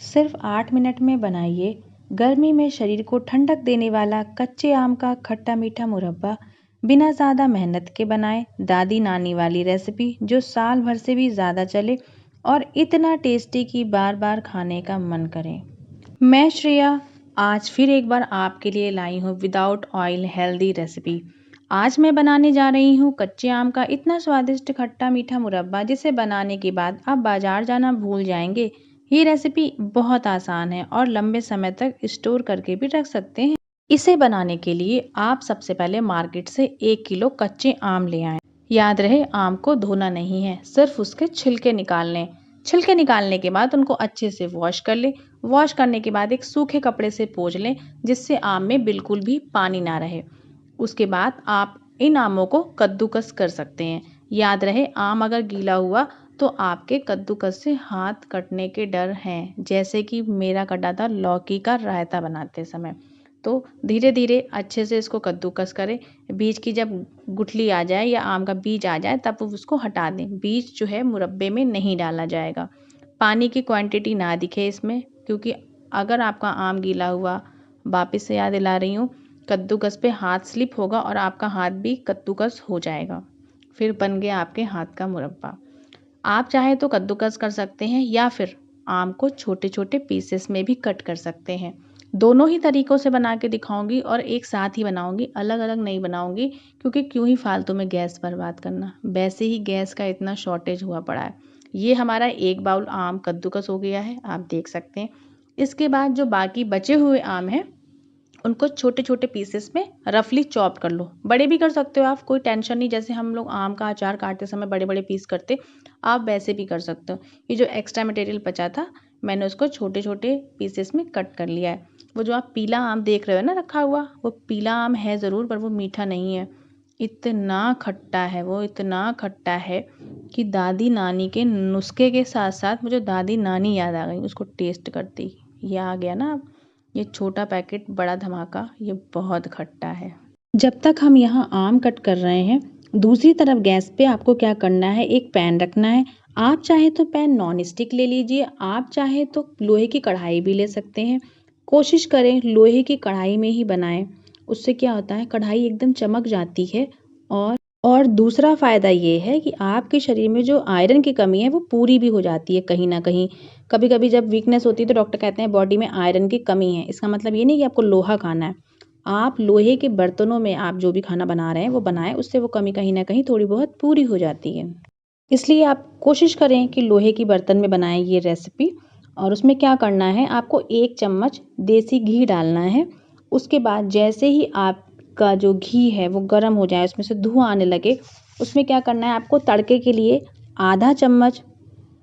सिर्फ 8 मिनट में बनाइए गर्मी में शरीर को ठंडक देने वाला कच्चे आम का खट्टा मीठा मुरब्बा। बिना ज़्यादा मेहनत के बनाएं दादी नानी वाली रेसिपी जो साल भर से भी ज़्यादा चले और इतना टेस्टी कि बार बार खाने का मन करे। मैं श्रेया आज फिर एक बार आपके लिए लाई हूँ विदाउट ऑयल हेल्दी रेसिपी। आज मैं बनाने जा रही हूँ कच्चे आम का इतना स्वादिष्ट खट्टा मीठा मुरब्बा जिसे बनाने के बाद आप बाजार जाना भूल जाएंगे। ये रेसिपी बहुत आसान है और लंबे समय तक स्टोर करके भी रख सकते हैं। इसे बनाने के लिए आप सबसे पहले मार्केट से 1 किलो कच्चे आम ले आएं। याद रहे आम को धोना नहीं है, सिर्फ उसके छिलके निकाल लें। छिलके निकालने के बाद उनको अच्छे से वॉश कर लें। वॉश करने के बाद एक सूखे कपड़े से पोंछ लें जिससे आम में बिल्कुल भी पानी ना रहे। उसके बाद आप इन आमों को कद्दूकस कर सकते हैं। याद रहे आम अगर गीला हुआ तो आपके कद्दूकस से हाथ कटने के डर हैं, जैसे कि मेरा कटा था लौकी का रायता बनाते समय। तो धीरे धीरे अच्छे से इसको कद्दूकस करें। बीज की जब गुठली आ जाए या आम का बीज आ जाए तब उसको हटा दें। बीज जो है मुरब्बे में नहीं डाला जाएगा। पानी की क्वांटिटी ना दिखे इसमें, क्योंकि अगर आपका आम गीला हुआ, वापस से याद दिला रही हूँ, कद्दूकस पे हाथ स्लिप होगा और आपका हाथ भी कद्दूकस हो जाएगा। फिर बन गया आपके हाथ का मुरब्बा। आप चाहे तो कद्दूकस कर सकते हैं या फिर आम को छोटे छोटे पीसेस में भी कट कर सकते हैं। दोनों ही तरीकों से बना के दिखाऊंगी और एक साथ ही बनाऊंगी, अलग अलग नहीं बनाऊंगी, क्योंकि क्यों ही फालतू में गैस बर्बाद करना। वैसे ही गैस का इतना शॉर्टेज हुआ पड़ा है। ये हमारा 1 बाउल आम कद्दूकस हो गया है, आप देख सकते हैं। इसके बाद जो बाकी बचे हुए आम हैं उनको छोटे छोटे पीसेस में रफली चॉप कर लो। बड़े भी कर सकते हो आप, कोई टेंशन नहीं। जैसे हम लोग आम का अचार काटते समय बड़े बड़े पीस करते, आप वैसे भी कर सकते हो। ये जो एक्स्ट्रा मटेरियल बचा था मैंने उसको छोटे छोटे पीसेस में कट कर लिया है। वो जो आप पीला आम देख रहे हो ना रखा हुआ, वो पीला आम है ज़रूर, पर वो मीठा नहीं है। इतना खट्टा है वो, इतना खट्टा है कि दादी नानी के नुस्खे के साथ साथ मुझे दादी नानी याद आ गई उसको टेस्ट करती। ये आ गया ना, ये छोटा पैकेट बड़ा धमाका, ये बहुत खट्टा है। जब तक हम यहाँ आम कट कर रहे हैं, दूसरी तरफ गैस पे आपको क्या करना है, एक पैन रखना है। आप चाहे तो पैन नॉन स्टिक ले लीजिए, आप चाहे तो लोहे की कढ़ाई भी ले सकते हैं। कोशिश करें लोहे की कढ़ाई में ही बनाएं। उससे क्या होता है, कढ़ाई एकदम चमक जाती है। और दूसरा फ़ायदा ये है कि आपके शरीर में जो आयरन की कमी है वो पूरी भी हो जाती है कहीं ना कहीं। कभी कभी जब वीकनेस होती है तो डॉक्टर कहते हैं बॉडी में आयरन की कमी है। इसका मतलब ये नहीं कि आपको लोहा खाना है। आप लोहे के बर्तनों में आप जो भी खाना बना रहे हैं वो बनाएं, उससे वो कमी कहीं ना कहीं थोड़ी बहुत पूरी हो जाती है। इसलिए आप कोशिश करें कि लोहे की बर्तन में बनाएं ये रेसिपी। और उसमें क्या करना है, आपको 1 चम्मच देसी घी डालना है। उसके बाद जैसे ही आपका जो घी है वो गर्म हो जाए, उसमें से धुआं आने लगे, उसमें क्या करना है, आपको तड़के के लिए आधा चम्मच,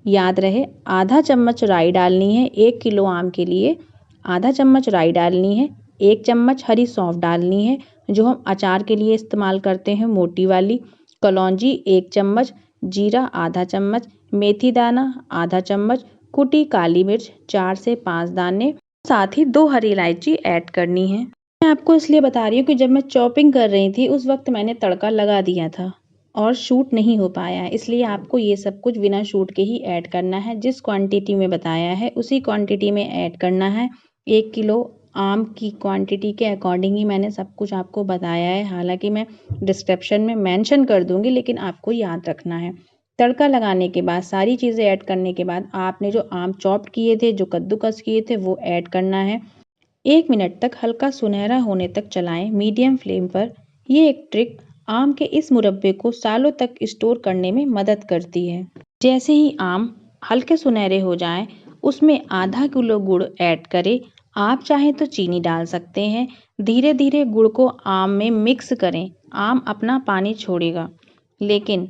याद रहे आधा चम्मच राई डालनी है। 1 किलो आम के लिए आधा चम्मच राई डालनी है। 1 चम्मच हरी सौंफ डालनी है, जो हम अचार के लिए इस्तेमाल करते हैं, मोटी वाली। कलौंजी 1 चम्मच, जीरा आधा चम्मच, मेथी दाना आधा चम्मच, कुटी काली मिर्च 4 से 5 दाने, साथ ही 2 हरी इलायची ऐड करनी है। मैं आपको इसलिए बता रही हूँ कि जब मैं चॉपिंग कर रही थी उस वक्त मैंने तड़का लगा दिया था और शूट नहीं हो पाया है, इसलिए आपको ये सब कुछ बिना शूट के ही ऐड करना है। जिस क्वांटिटी में बताया है उसी क्वांटिटी में ऐड करना है। 1 किलो आम की क्वांटिटी के अकॉर्डिंग ही मैंने सब कुछ आपको बताया है। हालांकि मैं डिस्क्रिप्शन में मेंशन कर दूंगी, लेकिन आपको याद रखना है। तड़का लगाने के बाद सारी चीज़ें ऐड करने के बाद आपने जो आम चॉप्ड किए थे, जो कद्दूकस किए थे, वो ऐड करना है। 1 मिनट तक हल्का सुनहरा होने तक चलाएं मीडियम फ्लेम पर। ये एक ट्रिक आम के इस मुरब्बे को सालों तक स्टोर करने में मदद करती है। जैसे ही आम हल्के सुनहरे हो जाएं, उसमें आधा किलो गुड़ ऐड करें। आप चाहें तो चीनी डाल सकते हैं। धीरे धीरे गुड़ को आम में मिक्स करें। आम अपना पानी छोड़ेगा, लेकिन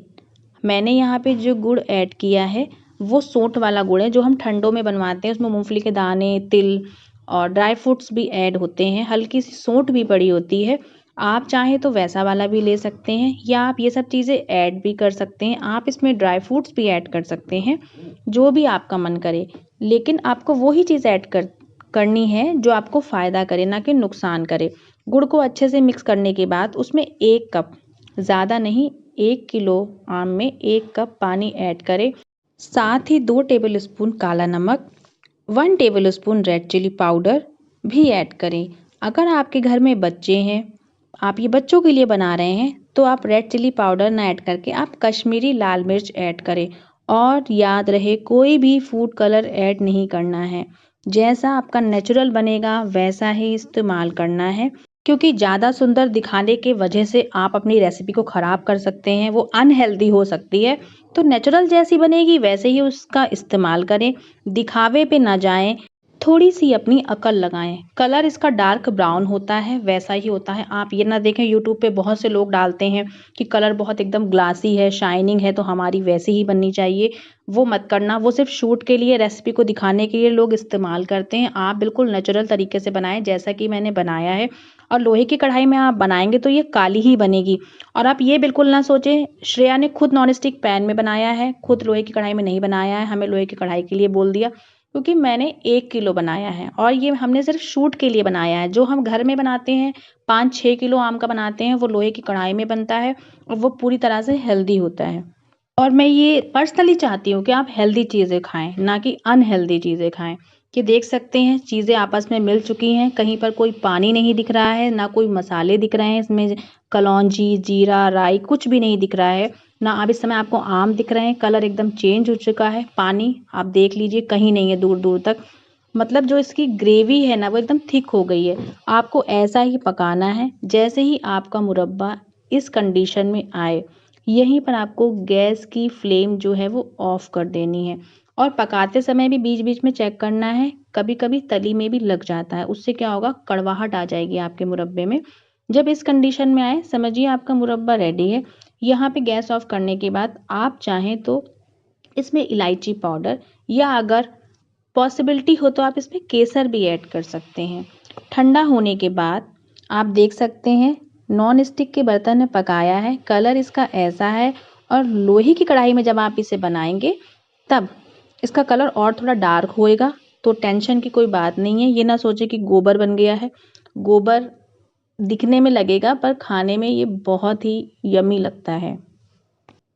मैंने यहाँ पे जो गुड़ ऐड किया है वो सोंठ वाला गुड़ है, जो हम ठंडों में बनवाते हैं। उसमें मूंगफली के दाने, तिल और ड्राई फ्रूट्स भी ऐड होते हैं, हल्की सी सौंठ भी पड़ी होती है। आप चाहें तो वैसा वाला भी ले सकते हैं, या आप ये सब चीज़ें ऐड भी कर सकते हैं। आप इसमें ड्राई फ्रूट्स भी ऐड कर सकते हैं, जो भी आपका मन करे। लेकिन आपको वही चीज़ ऐड करनी है जो आपको फ़ायदा करे, ना कि नुकसान करे। गुड़ को अच्छे से मिक्स करने के बाद उसमें 1 कप, ज़्यादा नहीं, 1 किलो आम में 1 कप पानी ऐड करें। साथ ही 2 टेबल स्पून काला नमक, 1 टेबलस्पून रेड चिली पाउडर भी ऐड करें। अगर आपके घर में बच्चे हैं, आप ये बच्चों के लिए बना रहे हैं, तो आप रेड चिली पाउडर ना ऐड करके आप कश्मीरी लाल मिर्च ऐड करें। और याद रहे, कोई भी फूड कलर ऐड नहीं करना है। जैसा आपका नेचुरल बनेगा वैसा ही इस्तेमाल करना है, क्योंकि ज़्यादा सुंदर दिखाने के वजह से आप अपनी रेसिपी को ख़राब कर सकते हैं, वो अनहेल्दी हो सकती है। तो नेचुरल जैसी बनेगी वैसे ही उसका इस्तेमाल करें, दिखावे पे ना जाएं, थोड़ी सी अपनी अकल लगाएं। कलर इसका डार्क ब्राउन होता है, वैसा ही होता है। आप ये ना देखें, यूट्यूब पे बहुत से लोग डालते हैं कि कलर बहुत एकदम ग्लासी है, शाइनिंग है, तो हमारी वैसे ही बननी चाहिए। वो मत करना, वो सिर्फ शूट के लिए, रेसिपी को दिखाने के लिए लोग इस्तेमाल करते हैं। आप बिल्कुल नेचुरल तरीके से बनाएं जैसा कि मैंने बनाया है। और लोहे की कढ़ाई में आप बनाएंगे तो ये काली ही बनेगी। और आप ये बिल्कुल ना सोचें, श्रेया ने खुद नॉन स्टिक पैन में बनाया है, खुद लोहे की कढ़ाई में नहीं बनाया है। हमें लोहे की कढ़ाई के लिए बोल दिया, क्योंकि मैंने 1 किलो बनाया है और ये हमने सिर्फ शूट के लिए बनाया है। जो हम घर में बनाते हैं, 5-6 किलो आम का बनाते हैं, वो लोहे की कढ़ाई में बनता है और वो पूरी तरह से हेल्दी होता है। और मैं ये पर्सनली चाहती हूँ कि आप हेल्दी चीज़ें खाएं, ना कि अनहेल्दी चीज़ें खाएं। कि देख सकते हैं चीज़ें आपस में मिल चुकी हैं, कहीं पर कोई पानी नहीं दिख रहा है, ना कोई मसाले दिख रहे हैं इसमें, कलौंजी, जीरा, राई कुछ भी नहीं दिख रहा है। ना अब इस समय आपको आम दिख रहे हैं, कलर एकदम चेंज हो चुका है। पानी आप देख लीजिए, कहीं नहीं है दूर दूर तक। मतलब जो इसकी ग्रेवी है ना, वो एकदम थिक हो गई है। आपको ऐसा ही पकाना है। जैसे ही आपका मुरब्बा इस कंडीशन में आए, यहीं पर आपको गैस की फ्लेम जो है वो ऑफ कर देनी है। और पकाते समय भी बीच बीच में चेक करना है, कभी कभी तली में भी लग जाता है, उससे क्या होगा, कड़वाहट आ जाएगी आपके मुरब्बे में। जब इस कंडीशन में आए, समझिए आपका मुरब्बा रेडी है। यहाँ पे गैस ऑफ करने के बाद आप चाहें तो इसमें इलायची पाउडर, या अगर पॉसिबिलिटी हो तो आप इसमें केसर भी ऐड कर सकते हैं। ठंडा होने के बाद आप देख सकते हैं, नॉन स्टिक के बर्तन में पकाया है, कलर इसका ऐसा है। और लोहे की कढ़ाई में जब आप इसे बनाएंगे, तब इसका कलर और थोड़ा डार्क होएगा। तो टेंशन की कोई बात नहीं है। ये ना सोचे कि गोबर बन गया है। गोबर दिखने में लगेगा, पर खाने में ये बहुत ही यमी लगता है।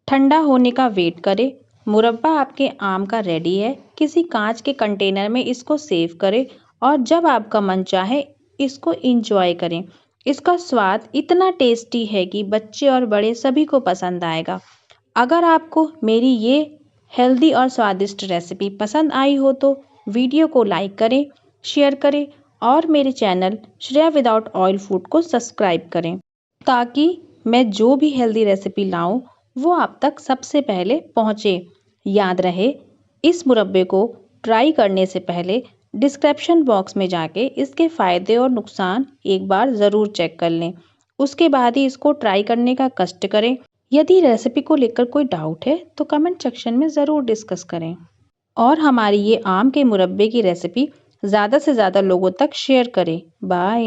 ठंडा होने का वेट करें। मुरब्बा आपके आम का रेडी है। किसी कांच के कंटेनर में इसको सेव करें और जब आपका मन चाहे इसको इंजॉय करें। इसका स्वाद इतना टेस्टी है कि बच्चे और बड़े सभी को पसंद आएगा। अगर आपको मेरी ये हेल्दी और स्वादिष्ट रेसिपी पसंद आई हो तो वीडियो को लाइक करें, शेयर करें और मेरे channel Shreya without oil food को सब्सक्राइब करें, ताकि मैं जो भी हेल्दी रेसिपी लाऊं वो आप तक सबसे पहले पहुंचे। याद रहे, इस मुरब्बे को ट्राई करने से पहले डिस्क्रिप्शन बॉक्स में जाके इसके फ़ायदे और नुकसान एक बार ज़रूर चेक कर लें। उसके बाद ही इसको ट्राई करने का कष्ट करें। यदि रेसिपी को लेकर कोई डाउट है तो कमेंट सेक्शन में ज़रूर डिस्कस करें। और हमारी ये आम के मुरब्बे की रेसिपी ज़्यादा से ज़्यादा लोगों तक शेयर करें। बाय।